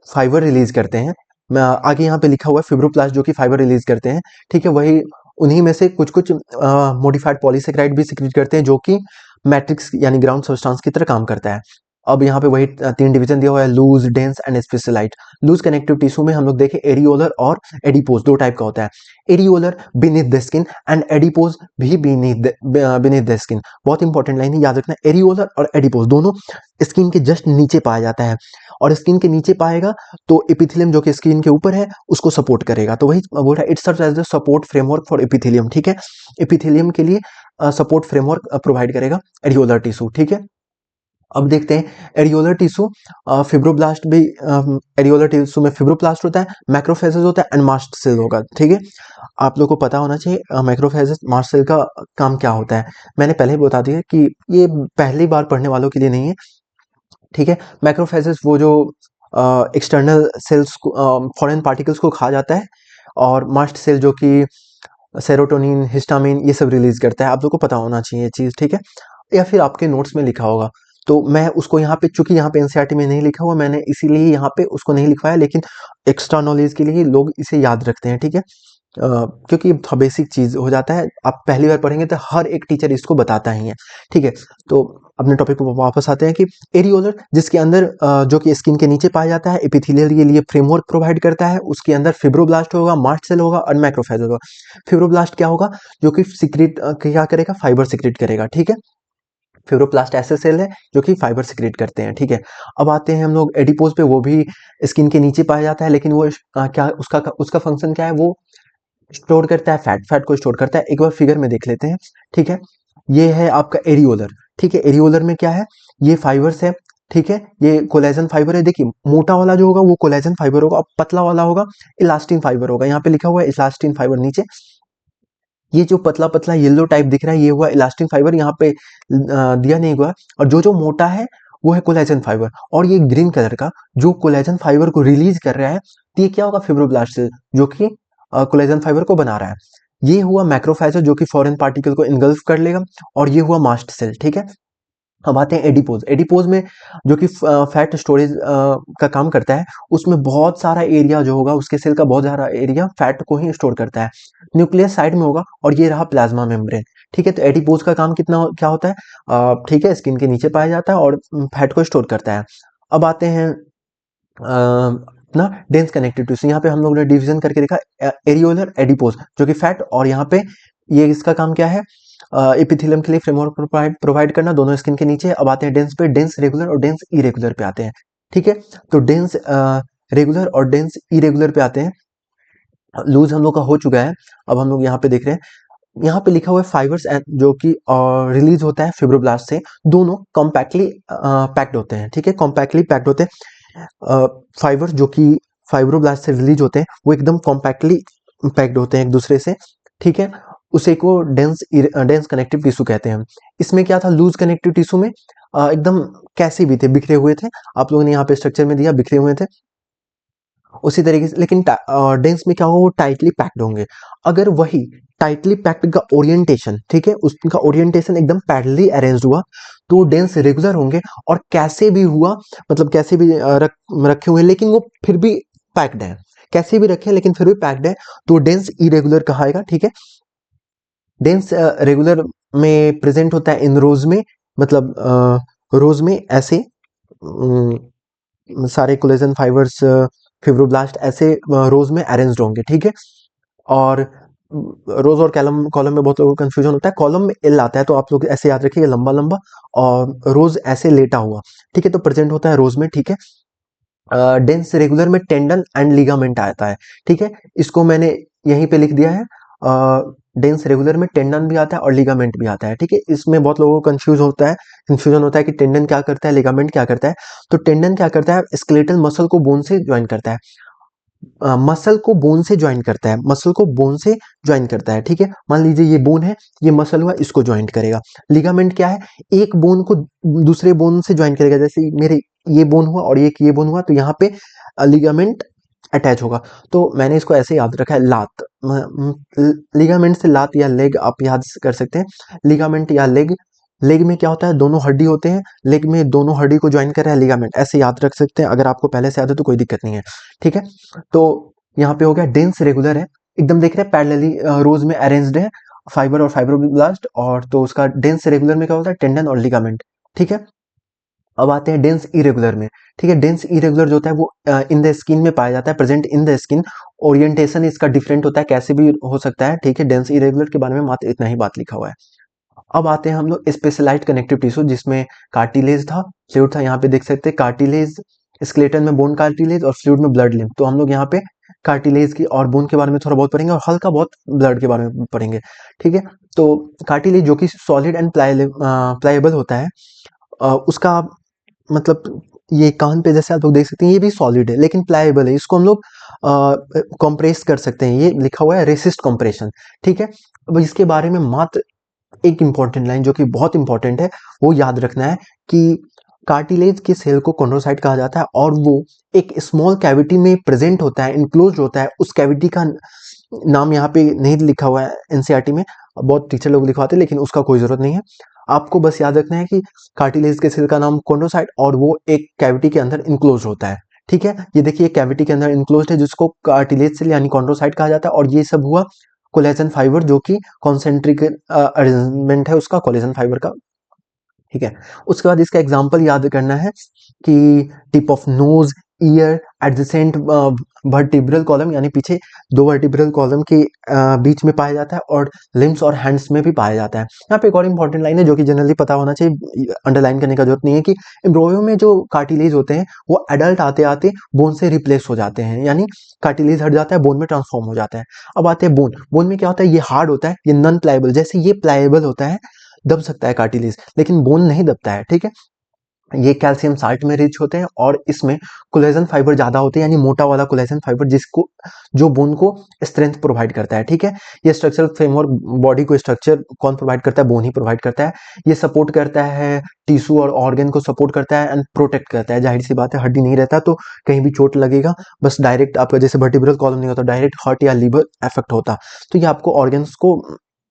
S1: फाइबर रिलीज करते हैं, मैं आगे यहाँ पे लिखा हुआ है फिब्रोप्लास्ट जो कि फाइबर रिलीज करते हैं। ठीक है, वही उन्हीं में से कुछ कुछ मॉडिफाइड पॉलीसेकेराइड भी सीक्रेट करते हैं जो कि मैट्रिक्स यानी ग्राउंड सब्सटेंस की तरह काम करता है। अब यहाँ पे वही तीन डिवीजन दिया हुआ है, loose, dense and specialised. Loose connective tissue में हम लोग देखें एरियोलर और एडिपोज, दो टाइप का होता है। Areolar beneath the skin and adipose भी बीनीथ द स्किन, बहुत इंपॉर्टेंट लाइन है, याद रखना। एरियोलर और एडिपोज दोनों स्किन के जस्ट नीचे पाया जाता है, और स्किन के नीचे पाएगा तो एपिथेलियम जो कि स्किन के ऊपर है उसको सपोर्ट करेगा। तो वही बोल रहा है, it serves as the support framework for epithelium. ठीक है, एपिथेलियम के लिए सपोर्ट फ्रेमवर्क प्रोवाइड करेगा एरियोलर टिश्यू। ठीक है, अब देखते हैं एरियोलर टिश्यू, फिब्रोब्लास्ट भी, एरियोलर टिश्यू में फिब्रोब्लास्ट होता है, मैक्रोफेजेस होता है एंड मास्ट सेल होगा। ठीक है, आप लोग को पता होना चाहिए मैक्रोफेजेस, मास्ट सेल का काम क्या होता है। मैंने पहले ही बता दिया कि ये पहली बार पढ़ने वालों के लिए नहीं है। ठीक है, मैक्रोफेजेस वो जो एक्सटर्नल सेल्स को, फॉरेन पार्टिकल्स को खा जाता है, और मास्ट सेल जो कि सेरोटोनिन, हिस्टामिन, ये सब रिलीज करता है। आप लोग को पता होना चाहिए ये चीज़, ठीक है, या फिर आपके नोट्स में लिखा होगा। तो मैं उसको यहाँ पे, चूंकि यहाँ पे एनसीईआरटी में नहीं लिखा हुआ, मैंने इसीलिए यहाँ पे उसको नहीं लिखवाया, लेकिन एक्स्ट्रा नॉलेज के लिए लोग इसे याद रखते हैं, ठीक है। क्योंकि बेसिक चीज हो जाता है, आप पहली बार पढ़ेंगे तो हर एक टीचर इसको बताता ही है, ठीक है। तो अपने टॉपिक पर वापस आते हैं कि एरियोलर, जिसके अंदर जो कि स्किन के नीचे पाया जाता है, एपिथेलियल के लिए फ्रेमवर्क प्रोवाइड करता है। उसके अंदर फिब्रोब्लास्ट होगा, मास्ट सेल होगा और मैक्रोफेज होगा। फिब्रोब्लास्ट क्या होगा, जो कि सिक्रेट क्या करेगा, फाइबर सिक्रेट करेगा, ठीक है। फिब्रोप्लास्ट ऐसे सेल है जो कि फाइबर सिक्रेट करते हैं, ठीक है। अब आते हैं हम लोग एडिपोज पे, वो भी स्किन के नीचे पाया जाता है, लेकिन वो क्या उसका उसका फंक्शन क्या है, वो स्टोर करता है फैट, फैट को स्टोर करता है। एक बार फिगर में देख लेते हैं, ठीक है। ये है आपका एरियोलर, ठीक है। एरियोलर में क्या है, ये फाइबर्स है, ठीक है। ये कोलेजन फाइबर है। देखिए, मोटा वाला जो होगा वो कोलेजन फाइबर होगा, और पतला वाला होगा इलास्टिन फाइबर होगा। यहाँ पे लिखा हुआ है इलास्टिन फाइबर नीचे। ये जो पतला पतला येलो टाइप दिख रहा है, ये हुआ इलास्टिन फाइबर, यहाँ पे दिया नहीं हुआ। और जो जो मोटा है वो है कोलेजन फाइबर। और ये ग्रीन कलर का जो कोलेजन फाइबर को रिलीज कर रहा है, तो ये क्या होगा, फिब्रोब्लास्ट सेल, जो कि कोलेजन फाइबर को बना रहा है। ये हुआ मैक्रोफेज जो कि फॉरेन पार्टिकल को इनगल्फ कर लेगा। और ये हुआ मास्ट सेल, ठीक है। अब आते हैं एडिपोज। एडिपोज में जो कि फैट स्टोरेज का काम करता है, उसमें बहुत सारा एरिया जो होगा, उसके सेल का बहुत सारा एरिया फैट को ही स्टोर करता है। न्यूक्लियस साइड में होगा, और ये रहा प्लाज्मा मेम्ब्रेन, ठीक है। तो एडिपोज का काम क्या होता है, ठीक है, स्किन के नीचे पाया जाता है और फैट को स्टोर करता है। अब आते हैं अपना डेंस कनेक्टिव टिश्यू। यहाँ पे हम लोगों ने डिवीजन करके देखा, एरियोलर, एडिपोज जो कि फैट, और यहाँ पे ये इसका काम क्या है, एपिथेलियम के लिए फ्रेमवर्क प्रोवाइड करना, दोनों स्किन के नीचे। अब आते हैं डेंस पे, डेंस रेगुलर और डेंस इरेगुलर पे आते हैं, ठीक है। तो डेंस रेगुलर और डेंस इरेगुलर पे आते हैं। लूज हम लोग का हो चुका है। अब हम लोग यहाँ पे देख रहे हैं, यहाँ पे लिखा हुआ है फाइबर्स जो कि रिलीज होता है फिब्रोब्लास्ट से, दोनों कॉम्पैक्टली पैक्ड होते हैं, ठीक है, कॉम्पैक्टली पैक्ड होते हैं। फाइबर्स जो कि फाइब्रोब्लास्ट से रिलीज होते हैं, वो एकदम कॉम्पैक्टली पैक्ड होते हैं एक दूसरे से, ठीक है। उसे को डेंस कनेक्टिव टिश्यू कहते हैं। इसमें क्या था, लूज कनेक्टिव टिश्यू में एकदम कैसे भी थे, बिखरे हुए थे। आप लोगों ने यहाँ पे स्ट्रक्चर में दिया, बिखरे हुए थे उसी तरीके से। लेकिन डेंस में क्या होगा, वो टाइटली पैक्ड होंगे। अगर वही टाइटली पैक्ड का ओरिएंटेशन, ठीक है, उसका ओरिएंटेशन एकदम पैरेलली अरेंज्ड हुआ, तो डेंस रेगुलर होंगे। और कैसे भी हुआ, मतलब कैसे भी रखे हुए, लेकिन वो फिर भी पैक्ड है, कैसे भी रखे लेकिन फिर भी पैक्ड है, तो डेंस इरेगुलर कहाएगा, ठीक है। डेंस रेगुलर में प्रेजेंट होता है इन रोज में, मतलब रोज में ऐसे सारे कोलेजन फाइबर्स, फिब्रोब्लास्ट ऐसे रोज में अरेंज्ड होंगे, ठीक है। और रोज और कॉलम कॉलम में बहुत लोगों को कंफ्यूजन होता है। कॉलम में एल आता है, तो आप लोग ऐसे याद रखिए, लंबा लंबा, और रोज ऐसे लेटा हुआ, ठीक है, तो प्रेजेंट होता है रोज में, ठीक है। डेंस रेगुलर में टेंडन एंड लिगामेंट आता है, ठीक है। इसको मैंने यहीं पे लिख दिया है। डेंस रेगुलर में टेंडन भी आता है और लिगामेंट भी आता है, ठीक है। इसमें बहुत लोगों को कंफ्यूजन होता है कि टेंडन क्या करता है, लिगामेंट क्या करता है। तो टेंडन क्या करता है, स्केलेटल मसल को बोन से ज्वाइन करता है, मसल को बोन से ज्वाइन करता है, मसल को बोन से ज्वाइन करता है, ठीक है। मान लीजिए ये बोन है, ये मसल हुआ, इसको ज्वाइन करेगा। लिगामेंट क्या है, एक बोन को दूसरे बोन से ज्वाइन करेगा। जैसे मेरे ये बोन हुआ और ये बोन हुआ, तो यहाँ पे लिगामेंट अटैच होगा। तो मैंने इसको ऐसे याद रखा है, लात। लिगामेंट से लात या लेग आप याद कर सकते हैं। लिगामेंट या लेग, लेग में क्या होता है, दोनों हड्डी होते हैं, लेग में दोनों हड्डी को ज्वाइन कर रहा है लिगामेंट, ऐसे याद रख सकते हैं। अगर आपको पहले से याद है तो कोई दिक्कत नहीं है, ठीक है। तो यहाँ पे हो गया डेंस रेगुलर है, एकदम देख रहे हैं पैरेलली रोज में अरेंज्ड है, फाइबर और फाइब्रोब्लास्ट। और तो उसका डेंस रेगुलर में क्या होता है, टेंडन और लिगामेंट, ठीक है। अब आते हैं डेंस इरेगुलर में, ठीक है। डेंस इरेगुलर जो होता है वो इन द स्किन में पाया जाता है, present in the skin. Orientation इसका डिफरेंट होता है, कैसे भी हो सकता है, ठीक है। डेंस इरेगुलर के बारे में मात्र इतना ही बात लिखा हुआ है। अब आते हैं हम लोग स्पेशलाइज्ड कनेक्टिव टिश्यू, जिसमें कार्टिलेज था, फ्लूइड था। यहाँ पे देख सकते हैं कार्टिलेज, स्केलेटन में बोन कार्टिलेज और फ्लूइड में ब्लड लिम्फ। तो हम लोग यहाँ पे कार्टिलेज की और बोन के बारे में थोड़ा बहुत पढ़ेंगे, और हल्का बहुत ब्लड के बारे में पढ़ेंगे, ठीक है। तो कार्टिलेज जो कि सॉलिड एंड प्लायबल होता है, उसका मतलब ये कान पे जैसे आप लोग देख सकते हैं, ये भी सॉलिड है लेकिन प्लायबल है। इसको हम लोग कंप्रेस कर सकते हैं, ये लिखा हुआ है रेसिस्ट कंप्रेशन, ठीक है। अब इसके बारे में मात्र एक इंपॉर्टेंट लाइन जो कि बहुत इंपॉर्टेंट है, वो याद रखना है कि कार्टिलेज के सेल को कॉन्ड्रोसाइट कहा जाता है, और वो एक स्मॉल कैविटी में प्रेजेंट होता है, इनक्लोज होता है। उस कैविटी का नाम यहाँ पे नहीं लिखा हुआ है एनसीईआरटी में, बहुत टीचर लोग लिखवाते हैं, लेकिन उसका कोई जरूरत नहीं है। आपको बस याद रखना है कि कार्टिलेज के सेल का नाम कॉन्ड्रोसाइट, और वो एक कैविटी के अंदर इनक्लोज होता है। ठीक है, ये देखिए कैविटी के अंदर इनक्लोज है, जिसको कार्टिलेज सेल यानी कॉन्ड्रोसाइट कहा जाता है। और ये सब हुआ कोलेजन फाइबर, जो कि कॉन्सेंट्रिक अरेंजमेंट है उसका कोलेजन फाइबर का। ठीक है, उसके बाद इसका एग्जाम्पल याद करना है कि tip of nose, year, adjacent vertebral column, यानी पीछे दो वर्टिब्रल कॉलम के बीच में पाया जाता है, और लिम्स और हैंड्स में भी पाया जाता है। यहाँ पे एक और इंपॉर्टेंट लाइन है जो कि जनरली पता होना चाहिए, अंडरलाइन करने का जरूरत नहीं है, कि एम्ब्रियो में जो कार्टिलेज होते हैं वो एडल्ट आते आते बोन से रिप्लेस हो जाते हैं, यानी कार्टिलेज हट जाता है, बोन में ट्रांसफॉर्म हो जाता है। अब आते हैं बोन। बोन में क्या होता है, ये हार्ड होता है, ये नॉन प्लायबल, जैसे ये प्लायबल होता है, दब सकता है कार्टिलेज, लेकिन बोन नहीं दबता है। ठीक है, ये कैल्शियम साल्ट में रिच होते हैं, और इसमें कोलेजन फाइबर ज्यादा होते हैं, यानी मोटा वाला कोलेजन फाइबर, जिसको जो बोन को स्ट्रेंथ प्रोवाइड करता है। ठीक है, ये स्ट्रक्चरल फ्रेमवर्क, बॉडी को स्ट्रक्चर कौन प्रोवाइड करता है, बोन ही प्रोवाइड करता है। ये सपोर्ट करता है टिश्यू और ऑर्गन को सपोर्ट करता है, एंड प्रोटेक्ट करता है। जाहिर सी बात है, हड्डी नहीं रहता तो कहीं भी चोट लगेगा, बस डायरेक्ट आपका जैसे वर्टिब्रल कॉलम नहीं होता, डायरेक्ट हार्ट या लीवर इफेक्ट होता, तो ये आपको ऑर्गन्स को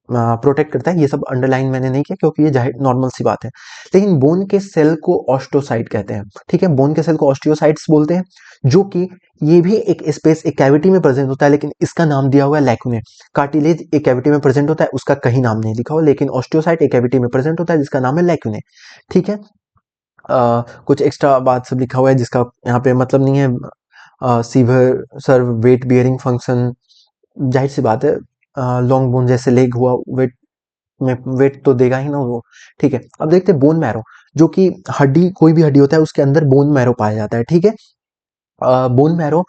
S1: प्रोटेक्ट करता है। ये सब अंडरलाइन मैंने नहीं किया क्योंकि ये जाहिर नॉर्मल सी बात है। लेकिन बोन के सेल को ऑस्टियोसाइट कहते हैं। ठीक है, बोन के सेल को ऑस्टियोसाइट्स बोलते हैं, जो कि ये भी एक स्पेस, एक कैविटी में प्रेजेंट होता है, लेकिन इसका नाम दिया हुआ है लैक्यूने। कार्टिलेज एक कैविटी में प्रेजेंट होता है, उसका कहीं नाम नहीं लिखा हुआ, लेकिन ऑस्टियोसाइट एक कैविटी में प्रेजेंट होता है जिसका नाम है लैक्यूने। ठीक है, कुछ एक्स्ट्रा बात सब लिखा हुआ है जिसका यहाँ पे मतलब नहीं है। सीवर सर्व वेट बियरिंग फंक्शन, जाहिर सी बात है, लॉन्ग बोन जैसे लेग हुआ, वेट में वेट तो देगा ही ना वो। ठीक है, अब देखते हैं बोन मैरो, जो कि हड्डी, कोई भी हड्डी होता है उसके अंदर बोन मैरो पाया जाता है। ठीक है, बोन मैरो,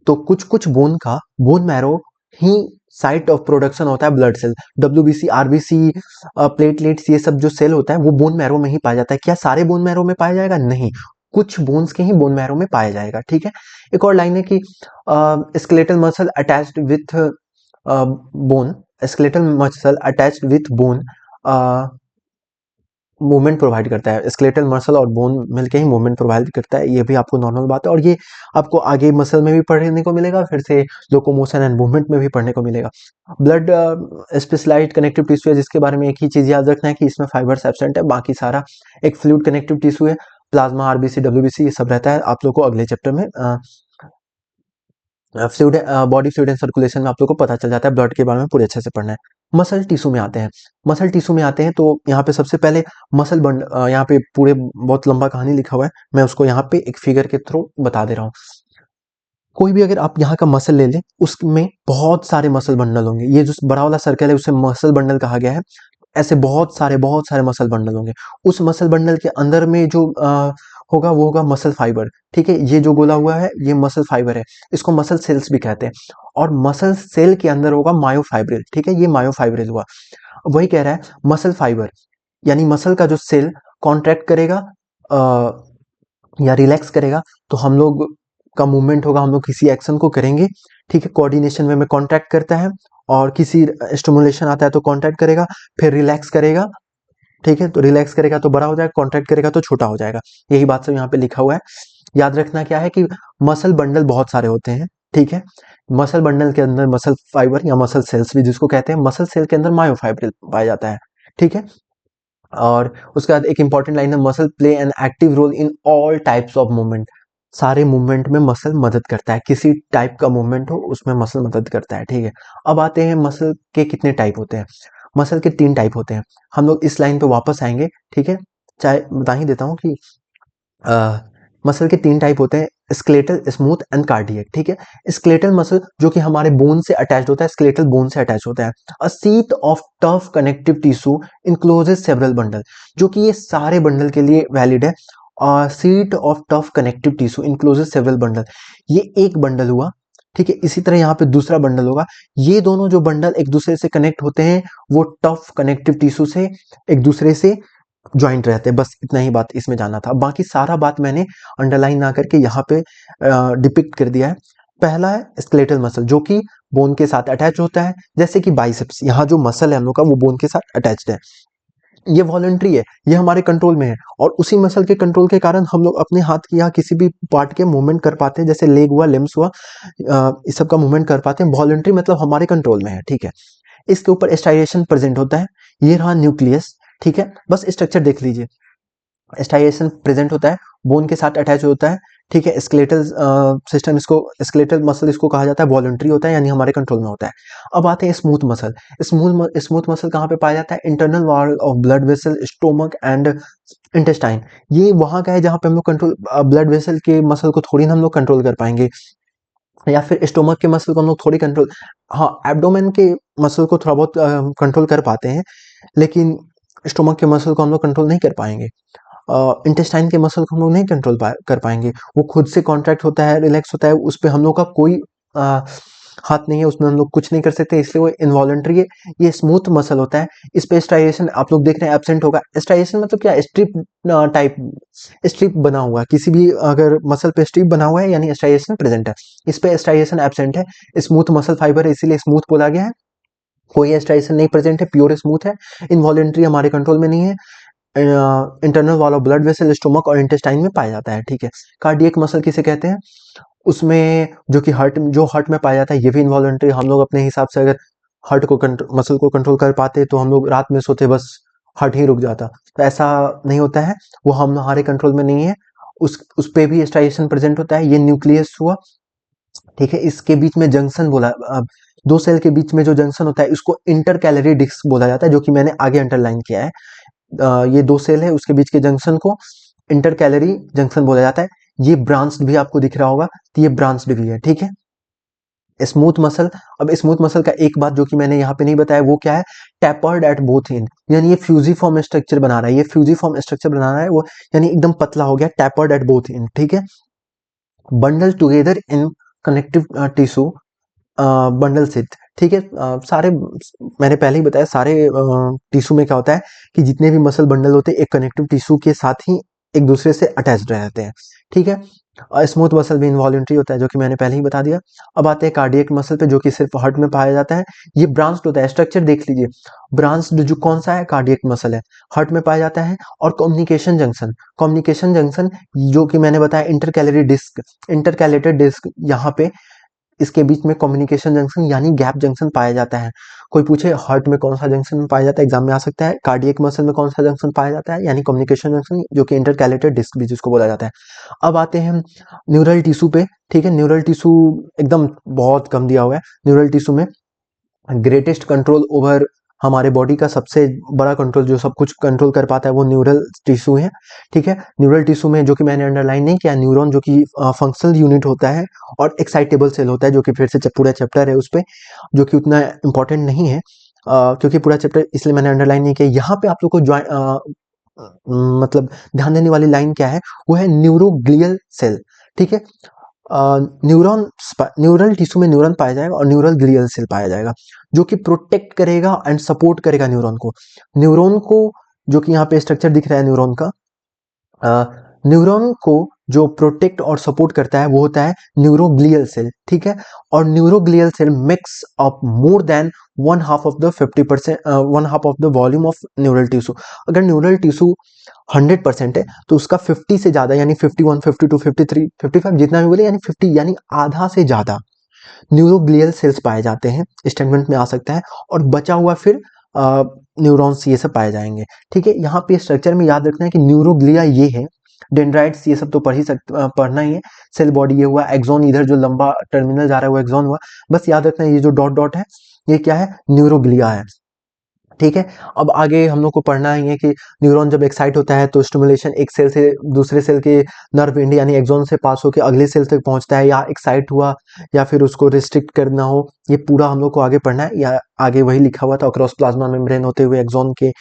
S1: तो कुछ कुछ बोन का बोन मैरो ही साइट ऑफ प्रोडक्शन होता है blood cell, WBC, RBC, platelets, ये सब जो सेल होता है वो बोन मैरो में ही पाया जाता है। क्या सारे बोन मैरो में पाया जाएगा? नहीं, कुछ बोन्स के ही बोन मैरो में पाया जाएगा। ठीक है, एक और लाइन है कि skeletal muscle attached with bone, skeletal muscle attached with bone movement provide करता है। स्केलेटल मसल और बोन मिलके ही मूवमेंट प्रोवाइड करता है, ये भी आपको नॉर्मल बात है, और ये आपको आगे मसल में भी पढ़ने को मिलेगा, फिर से लोकोमोशन एंड मूवमेंट में भी पढ़ने को मिलेगा। ब्लड स्पेशलाइज्ड कनेक्टिव टिश्यू है, जिसके बारे में एक ही चीज याद रखना है कि इसमें फाइबर्स एब्सेंट है, बाकी सारा एक फ्लूइड कनेक्टिव टिश्यू है। प्लाज्मा, आरबीसी, डब्ल्यूबीसी, ये सब रहता है। आप लोग को अगले चैप्टर में fluid, body fluid and circulation में आप लोग को पता चल जाता है, ब्लड के बारे में पूरे अच्छे से पढ़ना है। मसल टिश्यू में आते हैं, मसल टिश्यू में आते हैं तो यहाँ पे सबसे पहले मसल बंड, यहाँ पे पूरे बहुत लंबा कहानी लिखा हुआ है, मैं उसको यहाँ पे एक फिगर के थ्रू बता दे रहा हूँ। कोई भी अगर आप यहाँ का मसल ले लें, उसमें बहुत सारे मसल बंडल होंगे, ये जो बड़ा वाला सर्कल है उसे मसल बंडल कहा गया है। ऐसे बहुत सारे मसल बंडल होंगे, उस मसल बंडल के अंदर में जो होगा वो होगा मसल फाइबर। ठीक है, ये जो गोला हुआ है ये मसल फाइबर है, इसको मसल सेल्स भी कहते हैं। और मसल सेल के अंदर होगा मायोफाइब्रिल। ठीक है, ये मायोफाइब्रिल हुआ। वही कह रहा है मसल फाइबर, यानी मसल का जो सेल कॉन्ट्रैक्ट करेगा या रिलैक्स करेगा, तो हम लोग का मूवमेंट होगा, हम लोग किसी एक्शन को करेंगे। ठीक है, कोऑर्डिनेशन में कॉन्ट्रैक्ट करता है, और किसी स्टिमुलेशन आता है तो कॉन्ट्रैक्ट करेगा, फिर रिलैक्स करेगा। ठीक है, तो रिलैक्स करेगा तो बड़ा हो जाएगा, कॉन्ट्रैक्ट करेगा तो छोटा हो जाएगा। यही बात सब यहाँ पे लिखा हुआ है। याद रखना क्या है कि मसल बंडल बहुत सारे होते हैं। ठीक है, मसल बंडल के अंदर मसल फाइबर या मसल सेल्स भी जिसको कहते हैं, मसल सेल के अंदर मायोफाइब्रिल पाया जाता है। ठीक है, और उसके बाद एक इंपॉर्टेंट लाइन है, muscle play an active role in all types of movement. सारे मूवमेंट में मसल मदद करता है, किसी टाइप का मूवमेंट हो उसमें मसल मदद करता है। ठीक है, अब आते हैं मसल के कितने टाइप होते हैं। मसल के 3 टाइप होते हैं, हम लोग इस लाइन पे वापस आएंगे। ठीक है, चाहे बता ही देता हूँ कि मसल के 3 टाइप होते हैं, स्केलेटल, स्मूथ एंड कार्डियक। ठीक है, स्केलेटल मसल जो कि हमारे बोन से अटैच होता है, स्केलेटल बोन से अटैच होता है। A sheet of tough connective tissue encloses several bundle, जो कि ये सारे बंडल के लिए वैलिड है। Sheet of tough connective tissue encloses several bundle, ये एक बंडल हुआ। ठीक है, इसी तरह यहाँ पे दूसरा बंडल होगा, ये दोनों जो बंडल एक दूसरे से कनेक्ट होते हैं वो टफ कनेक्टिव टिश्यू से एक दूसरे से ज्वाइंट रहते हैं। बस इतना ही बात इसमें जानना था, बाकी सारा बात मैंने अंडरलाइन ना करके यहाँ पे डिपिक्ट कर दिया है। पहला है स्केलेटल मसल, जो कि बोन के साथ अटैच होता है, जैसे कि बाइसेप्स, यहाँ जो मसल है हम लोग का वो बोन के साथ अटैच्ड है। ये वॉलंटरी है, ये हमारे कंट्रोल में है, और उसी मसल के कंट्रोल के कारण हम लोग अपने हाथ की या किसी भी पार्ट के मूवमेंट कर पाते हैं, जैसे लेग हुआ, लिम्स हुआ, इस सब का मूवमेंट कर पाते हैं। वॉलंटरी मतलब हमारे कंट्रोल में है, ठीक है। इसके ऊपर स्टाइलेशन प्रेजेंट होता है, ये रहा न्यूक्लियस, ठीक है। बस स्ट्रक्चर देख लीजिए, स्टाइलेशन प्रेजेंट होता है, बोन के साथ अटैच होता है, ठीक है। स्केलेटल सिस्टम, इसको स्केलेटल मसल इसको कहा जाता है, वॉलंटरी होता है, यानी हमारे कंट्रोल में होता है। अब आते हैं स्मूथ मसल। स्मूथ मसल कहाँ पे पाया जाता है? Internal wall of blood vessel, stomach and intestine. ये वहां का है जहां पे हम लोग कंट्रोल, ब्लड वेसल के मसल को थोड़ी ना हम लोग कंट्रोल कर पाएंगे, या फिर स्टोमक के मसल को हम लोग थोड़ी कंट्रोल, हाँ एब्डोमेन के मसल को थोड़ा बहुत कंट्रोल कर पाते हैं, लेकिन स्टोमक के मसल को हम लोग कंट्रोल नहीं कर पाएंगे। इंटेस्टाइन के मसल को हम लोग नहीं कंट्रोल कर पाएंगे, वो खुद से कॉन्ट्रैक्ट होता है, रिलैक्स होता है, उस पर हम लोग का कोई आ, हाथ नहीं है, उसमें हम लोग कुछ नहीं कर सकते, इसलिए वो इनवॉलेंट्री है। ये स्मूथ मसल होता है, इस पे स्ट्राइएशन आप लोग देख रहे हैं एब्सेंट होगा। स्ट्राइएशन मतलब क्या? स्ट्रिप टाइप, स्ट्रिप बना हुआ, किसी भी अगर मसल पे स्ट्रिप बना हुआ है यानी स्ट्राइएशन प्रेजेंट है, इस पे स्ट्राइएशन एब्सेंट है। स्मूथ मसल फाइबर है, इसीलिए स्मूथ बोला गया है। कोई स्ट्राइएशन नहीं प्रेजेंट है, प्योर स्मूथ है। इनवॉलेंट्री हमारे कंट्रोल में नहीं है। Internal wall of blood vessel, stomach और इंटेस्टाइन में पाया जाता है, ठीक है। कार्डियक मसल किसे कहते हैं? उसमें जो कि हार्ट में पाया जाता है, ये भी इनवॉलंटरी। हम लोग अपने हिसाब से अगर हार्ट को मसल को कंट्रोल कर पाते तो हम लोग रात में सोते बस हार्ट ही रुक जाता, तो ऐसा नहीं होता है, वो हम हमारे कंट्रोल में नहीं है। उस पे भी स्ट्राइएशन प्रेजेंट होता है। ये न्यूक्लियस हुआ, ठीक है। इसके बीच में जंक्शन बोला, दो सेल के बीच में जो जंक्शन होता है इसको इंटर कैलरी डिस्क बोला जाता है, जो कि मैंने आगे अंडरलाइन किया है। ये दो सेल है, उसके बीच के जंक्शन को इंटर कैलरी जंक्शन बोला जाता है। ये ब्रांच्ड भी आपको दिख रहा होगा, तो ये ब्रांच्ड भी है, ठीक है। स्मूथ मसल, अब स्मूथ मसल का एक बात जो कि मैंने यहाँ पे नहीं बताया, वो क्या है? टैपर्ड एट बोथ एंड, यानी ये फ्यूजीफॉर्म स्ट्रक्चर बना रहा है, ये फ्यूजीफॉर्म स्ट्रक्चर बना रहा है वो, यानी एकदम पतला हो गया, टैपर्ड एट बोथ एंड, ठीक है। Bundle together in connective tissue, bundle से, ठीक है। सारे मैंने पहले ही बताया, सारे टिश्यू में क्या होता है कि जितने भी मसल बंडल होते हैं एक कनेक्टिव टिश्यू के साथ ही एक दूसरे से अटैच्ड रहते हैं, ठीक है। स्मूथ मसल भी इनवॉलेंट्री होता है, जो कि मैंने पहले ही बता दिया। अब आते हैं कार्डियक मसल पे, जो कि सिर्फ हार्ट में पाया जाता है। ये ब्रांच्ड होता है, स्ट्रक्चर देख लीजिए। ब्रांच्ड जो कौन सा है? कार्डियक मसल है, हार्ट में पाया जाता है। और कम्युनिकेशन जंक्शन जो कि मैंने बताया, इंटरकैलरी डिस्क, इंटरकैलेटेड डिस्क, यहाँ पे इसके बीच में कम्युनिकेशन जंक्शन यानी गैप जंक्शन पाया जाता है। कोई पूछे हार्ट में कौन सा जंक्शन पाया जाता है, एग्जाम में आ सकता है। कार्डियक मसल में कौन सा जंक्शन पाया जाता है, यानी कम्युनिकेशन जंक्शन, जो कि इंटरकैलेटेड डिस्क भी जिसको बोला जाता है। अब आते हैं हम न्यूरल टिश्यू पे, ठीक है। न्यूरल टिश्यू एकदम बहुत कम दिया हुआ है। न्यूरल टिश्यू में ग्रेटेस्ट कंट्रोल ओवर, हमारे बॉडी का सबसे बड़ा कंट्रोल, जो सब कुछ कंट्रोल कर पाता है, वो न्यूरल टिश्यू है, ठीक है। न्यूरल टिश्यू में जो कि मैंने अंडरलाइन नहीं किया, न्यूरॉन जो कि फंक्शनल यूनिट होता है, और एक्साइटेबल सेल होता है, जो कि फिर से पूरा चैप्टर है उस पर, जो कि उतना इंपॉर्टेंट नहीं है, क्योंकि पूरा चैप्टर इसलिए मैंने अंडरलाइन नहीं किया। यहाँ पे आप लोग को मतलब ध्यान देने वाली लाइन क्या है, वो है न्यूरोग्लियल सेल, ठीक है। न्यूरॉन, न्यूरल टिश्यू में न्यूरॉन पाया जाएगा और न्यूरल ग्लियल सेल पाया जाएगा, जो कि प्रोटेक्ट करेगा एंड सपोर्ट करेगा न्यूरॉन को, जो कि यहाँ पे स्ट्रक्चर दिख रहा है न्यूरॉन का। न्यूरॉन को जो प्रोटेक्ट और सपोर्ट करता है वो होता है न्यूरोग्लियल सेल, ठीक है। और neuroglial cell makes up more than 1/2 of the 50%, 1/2 of the volume of neural tissue. अगर न्यूरल टिश्यू 100% है तो उसका 50 से ज्यादा, यानी 51, 52, 53, 55 जितना भी बोले, यानी 50, यानी आधा से ज्यादा न्यूरोग्लियल सेल्स पाए जाते हैं, स्टेटमेंट में आ सकता है। और बचा हुआ फिर न्यूरॉन्स ये सब पाए जाएंगे, ठीक है। यहाँ पे स्ट्रक्चर में याद रखना है कि न्यूरोग्लिया ये है, डेंड्राइट्स ये सब तो पढ़ना ही है। सेल बॉडी ये हुआ, एक्सॉन इधर जो लंबा टर्मिनल जा रहा है वो एक्सॉन हुआ। बस याद रखना है ये जो डॉट डॉट है ये क्या है? न्यूरोग्लिया है, ठीक है। अब आगे हम लोग को पढ़ना ही है कि न्यूरॉन जब एक्साइट होता है तो स्टिमुलेशन एक सेल से दूसरे सेल के नर्व एंड यानी एक्सॉन से पास होकर अगले सेल तक पहुंचता है, या एक्साइट हुआ या फिर उसको रिस्ट्रिक्ट करना हो, ये पूरा हम लोग को आगे पढ़ना है। या आगे वही लिखा हुआ था, अक्रॉस प्लाज्मा मेम्ब्रेन होते हुए एक्सॉन के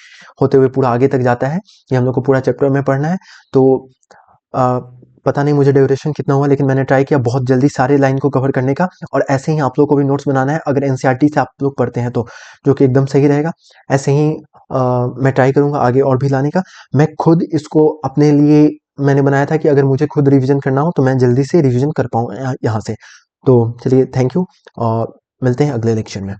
S1: होते हुए पूरा आगे तक जाता है, ये हम लोग को पूरा चैप्टर में पढ़ना है। तो आ, पता नहीं मुझे ड्यूरेशन कितना हुआ, लेकिन मैंने ट्राई किया बहुत जल्दी सारे लाइन को कवर करने का। और ऐसे ही आप लोग को भी नोट्स बनाना है, अगर एनसीईआरटी से आप लोग पढ़ते हैं तो, जो कि एकदम सही रहेगा। ऐसे ही मैं ट्राई करूंगा आगे और भी लाने का। मैं खुद इसको अपने लिए मैंने बनाया था कि अगर मुझे खुद रिवीजन करना हो तो मैं जल्दी से रिवीजन कर पाऊँ यहाँ से। तो चलिए, थैंक यू, और मिलते हैं अगले लेक्चर में।